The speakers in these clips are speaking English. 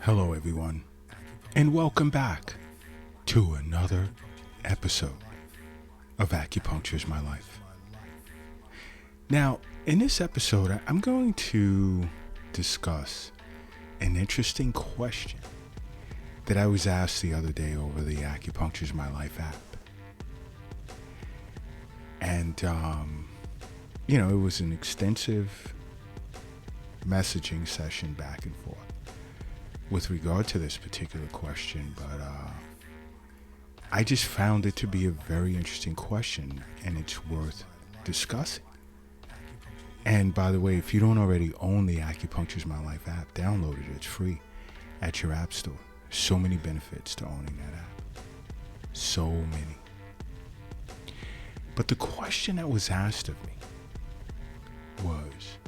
Hello, everyone, and welcome back to another episode of Acupuncture is My Life. Now, in this episode, I'm going to discuss an interesting question that I was asked the other day over the Acupuncture is My Life app. And, it was an extensive messaging session back and forth with regard to this particular question, but I just found it to be a very interesting question, and it's worth discussing. And by the way, if you don't already own the Acupuncture is My Life app, download it. It's free at your app store. So many benefits to owning that app. So many. But the question that was asked of me was,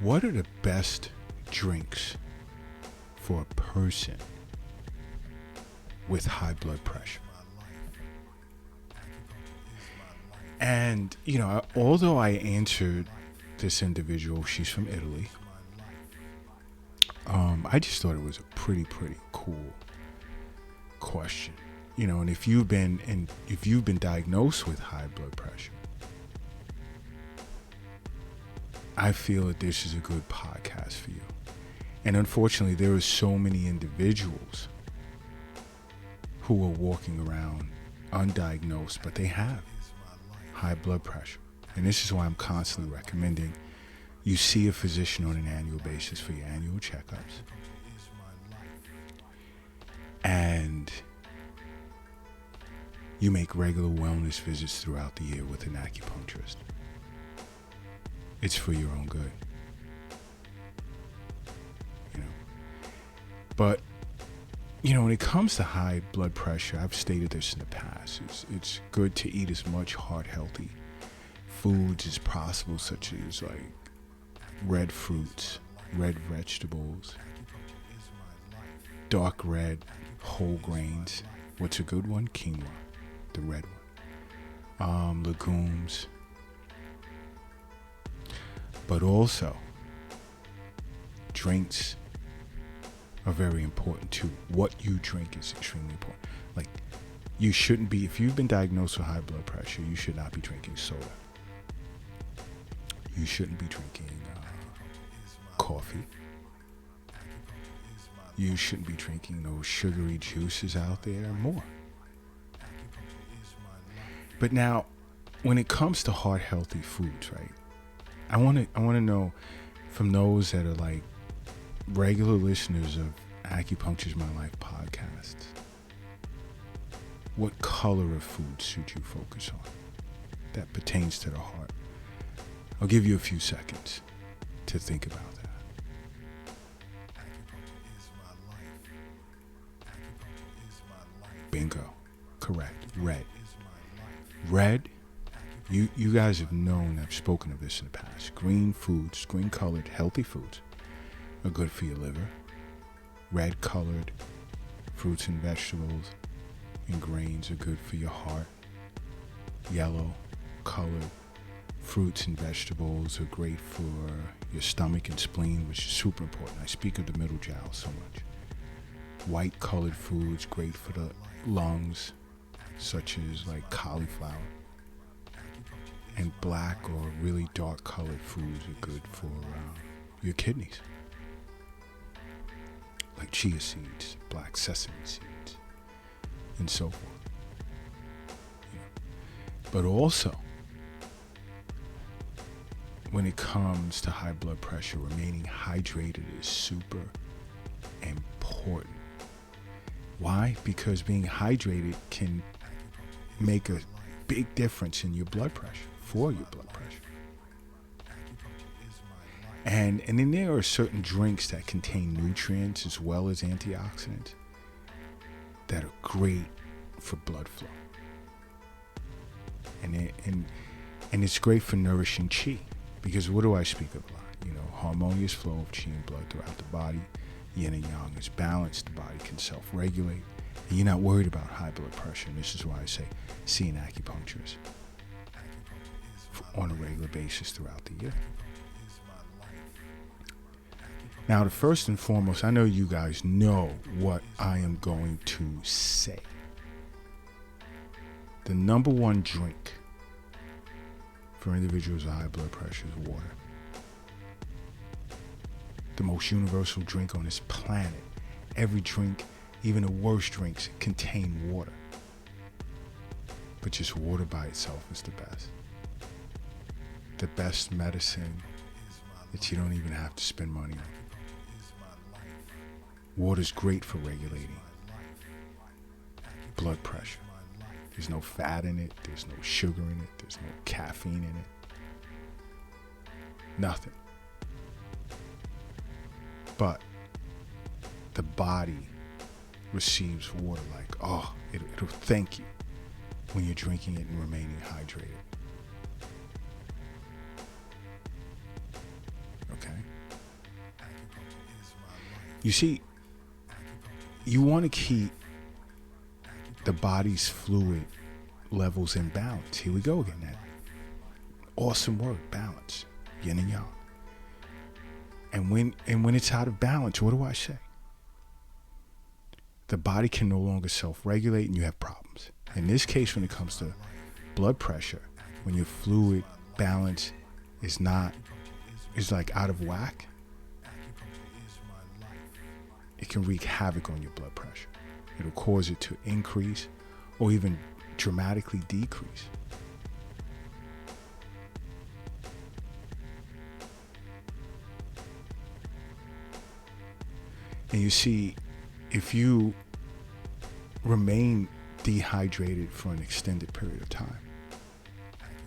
what are the best drinks for a person with high blood pressure? And, although I answered this individual, she's from Italy, I just thought it was a pretty cool question. And if you've been diagnosed with high blood pressure, I feel that this is a good podcast for you. And unfortunately, there are so many individuals who are walking around undiagnosed, but they have high blood pressure. And this is why I'm constantly recommending you see a physician on an annual basis for your annual checkups. And you make regular wellness visits throughout the year with an acupuncturist. It's for your own good. But, when it comes to high blood pressure, I've stated this in the past, it's good to eat as much heart-healthy foods as possible, such as like red fruits, red vegetables, dark red, whole grains. What's a good one? Quinoa, the red one. Legumes. But also, drinks are very important too. What you drink is extremely important. Like, you shouldn't be, if you've been diagnosed with high blood pressure, you should not be drinking soda. You shouldn't be drinking coffee. You shouldn't be drinking those sugary juices out there and more. But now, when it comes to heart-healthy foods, right? I want to know from those that are like regular listeners of Acupuncture is My Life podcasts, what color of food should you focus on that pertains to the heart? I'll give you a few seconds to think about that. Bingo. Correct. Red. Red. You guys have known, I've spoken of this in the past. Green foods, green colored, healthy foods are good for your liver. Red colored fruits and vegetables and grains are good for your heart. Yellow colored fruits and vegetables are great for your stomach and spleen, which is super important. I speak of the middle jowl so much. White colored foods, great for the lungs, such as like cauliflower. And black or really dark colored foods are good for your kidneys. Like chia seeds, black sesame seeds, and so forth. But also, when it comes to high blood pressure, remaining hydrated is super important. Why? Because being hydrated can make a big difference in your blood pressure, for your blood pressure. And then there are certain drinks that contain nutrients as well as antioxidants that are great for blood flow. And it's great for nourishing chi, because what do I speak of a lot? Harmonious flow of chi and blood throughout the body. Yin and yang is balanced. The body can self-regulate. And you're not worried about high blood pressure. And this is why I say see an acupuncturist on a regular basis throughout the year. Now, the first and foremost, I know you guys know what I am going to say. The number one drink for individuals with high blood pressure is water. The most universal drink on this planet. Every drink, even the worst drinks, contain water. But just water by itself is the best. The best medicine that you don't even have to spend money on. Water's great for regulating blood pressure. There's no fat in it. There's no sugar in it. There's no caffeine in it. Nothing. But the body receives water like, it'll thank you when you're drinking it and remaining hydrated. Okay? You see, you want to keep the body's fluid levels in balance. Here we go again. That awesome word, balance, yin and yang. And when it's out of balance, what do I say? The body can no longer self-regulate and you have problems. In this case, when it comes to blood pressure, when your fluid balance is like out of whack, it can wreak havoc on your blood pressure. It'll cause it to increase or even dramatically decrease. And you see, if you remain dehydrated for an extended period of time,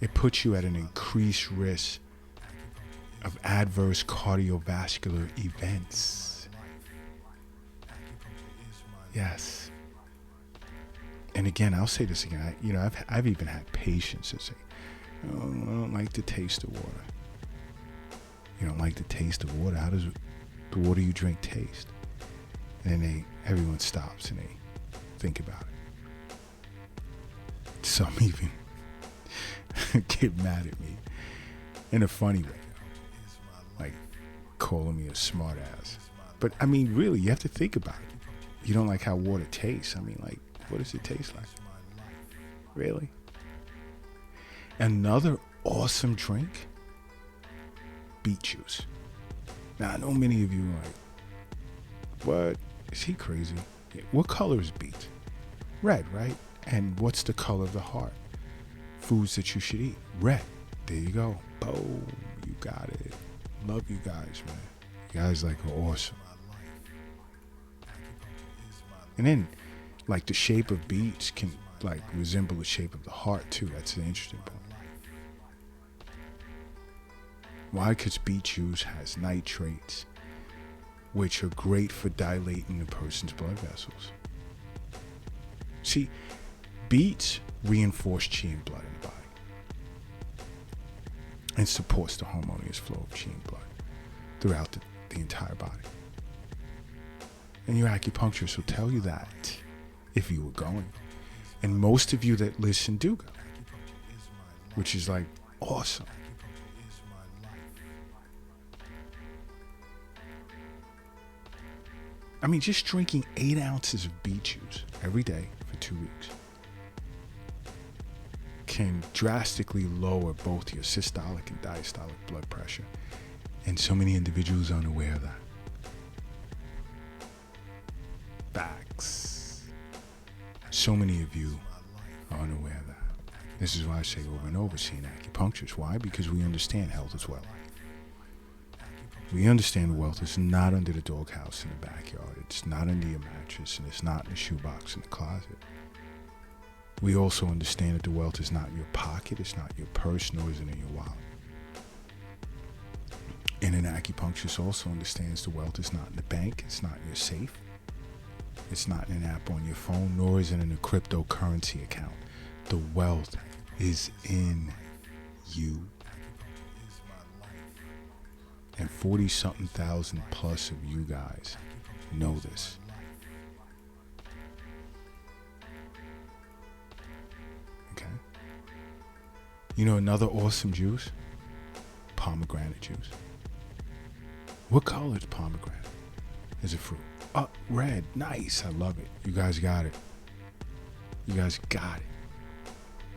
it puts you at an increased risk of adverse cardiovascular events. Yes. And again, I'll say this again. I've even had patients that say, "Oh, I don't like the taste of water." You don't like the taste of water? How does the water you drink taste? And then everyone stops and they think about it. Some even get mad at me in a funny way, like calling me a smart ass. But I mean, really, you have to think about it. You don't like how water tastes. I mean, like, what does it taste like? Really? Another awesome drink, beet juice. Now, I know many of you are like, what? Is he crazy? What color is beet? Red, right? And what's the color of the heart? Foods that you should eat. Red. There you go. Boom. You got it. Love you guys, man. You guys are awesome. And then, like, the shape of beets can resemble the shape of the heart too. That's an interesting point. Why? Because beet juice has nitrates, which are great for dilating a person's blood vessels. See, beets reinforce qi and blood in the body and supports the harmonious flow of qi and blood throughout the entire body. And your acupuncturist will tell you that if you were going. And most of you that listen do go, which is awesome. I mean, just drinking 8 ounces of beet juice every day for 2 weeks can drastically lower both your systolic and diastolic blood pressure. And so many individuals are unaware of that. Facts. So many of you are unaware of that. This is why I say over and over, seeing acupuncturists. Why? Because we understand health as well. We understand wealth is not under the doghouse in the backyard. It's not under your mattress, and it's not in the shoebox in the closet. We also understand that the wealth is not in your pocket, it's not in your purse, nor is it in your wallet. And an acupuncturist also understands the wealth is not in the bank, it's not in your safe, it's not in an app on your phone, nor is it in a cryptocurrency account. The wealth is in you. And 40-something thousand plus of you guys know this. Okay? You know another awesome juice? Pomegranate juice. What color is pomegranate as a fruit? Oh, red. Nice. I love it. You guys got it. You guys got it.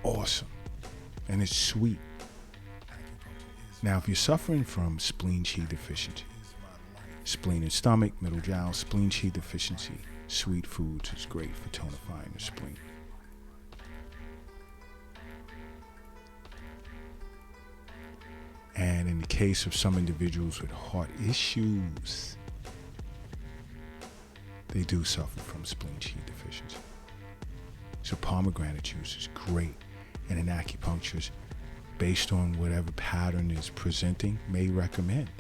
Awesome. And it's sweet. Now, if you're suffering from spleen qi deficiency, spleen and stomach, middle jowl, spleen qi deficiency, sweet foods is great for tonifying the spleen. And in the case of some individuals with heart issues, they do suffer from spleen qi deficiency. So pomegranate juice is great. And in acupuncture, based on whatever pattern is presenting, may recommend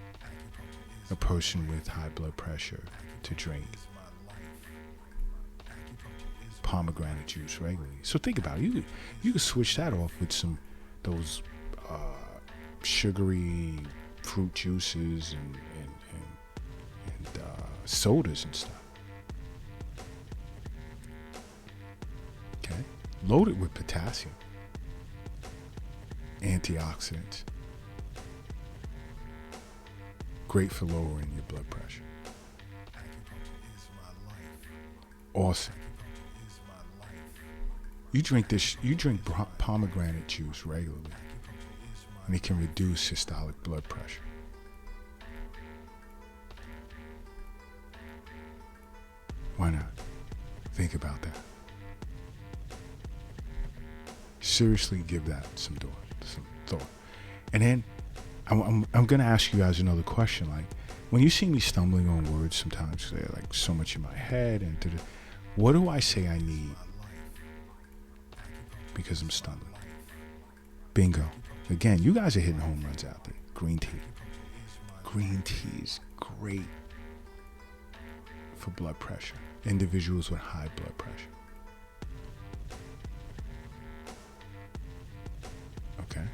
a person with high blood pressure to drink pomegranate juice regularly. So think about it. You could switch that off with those sugary fruit juices and sodas and stuff. Okay, loaded with potassium, antioxidants, great for lowering your blood pressure. Awesome. You drink pomegranate juice regularly, and it can reduce systolic blood pressure. Why not? Think about that. Seriously, give that some thought. And then I'm going to ask you guys another question. Like, when you see me stumbling on words sometimes, they're like so much in my head, and what do I say I need? Because I'm stumbling. Bingo. Again, you guys are hitting home runs out there. Green tea. Green tea is great for blood pressure. Individuals with high blood pressure. Okay.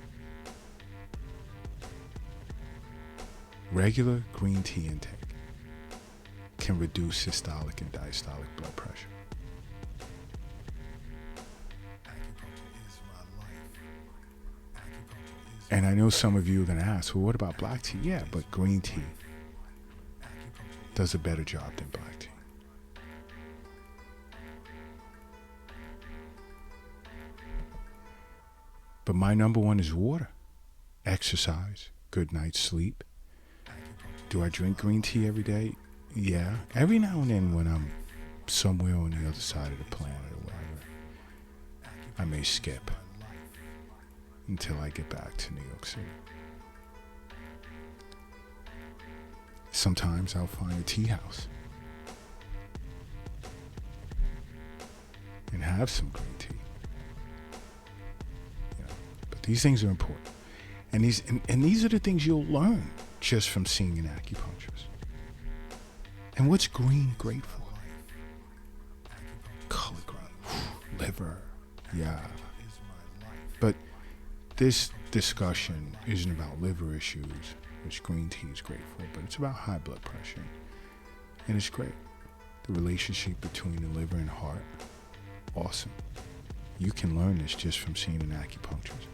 Regular green tea intake can reduce systolic and diastolic blood pressure. And I know some of you are going to ask, well, what about black tea? Yeah, but green tea does a better job than black tea. But my number one is water, exercise, good night's sleep. Do I drink green tea every day? Yeah. Every now and then when I'm somewhere on the other side of the planet or whatever, I may skip until I get back to New York City. Sometimes I'll find a tea house and have some green tea. You know, but these things are important. And these are the things you'll learn just from seeing an acupuncturist. And what's green great for? Color green. Liver. Yeah. But this discussion isn't about liver issues, which green tea is great for, but it's about high blood pressure. And it's great. The relationship between the liver and heart, awesome. You can learn this just from seeing an acupuncturist.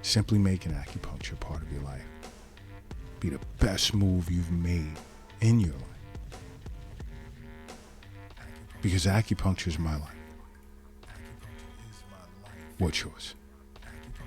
Simply make an acupuncture part of your life. Be the best move you've made in your life. Because acupuncture is my life. What's yours?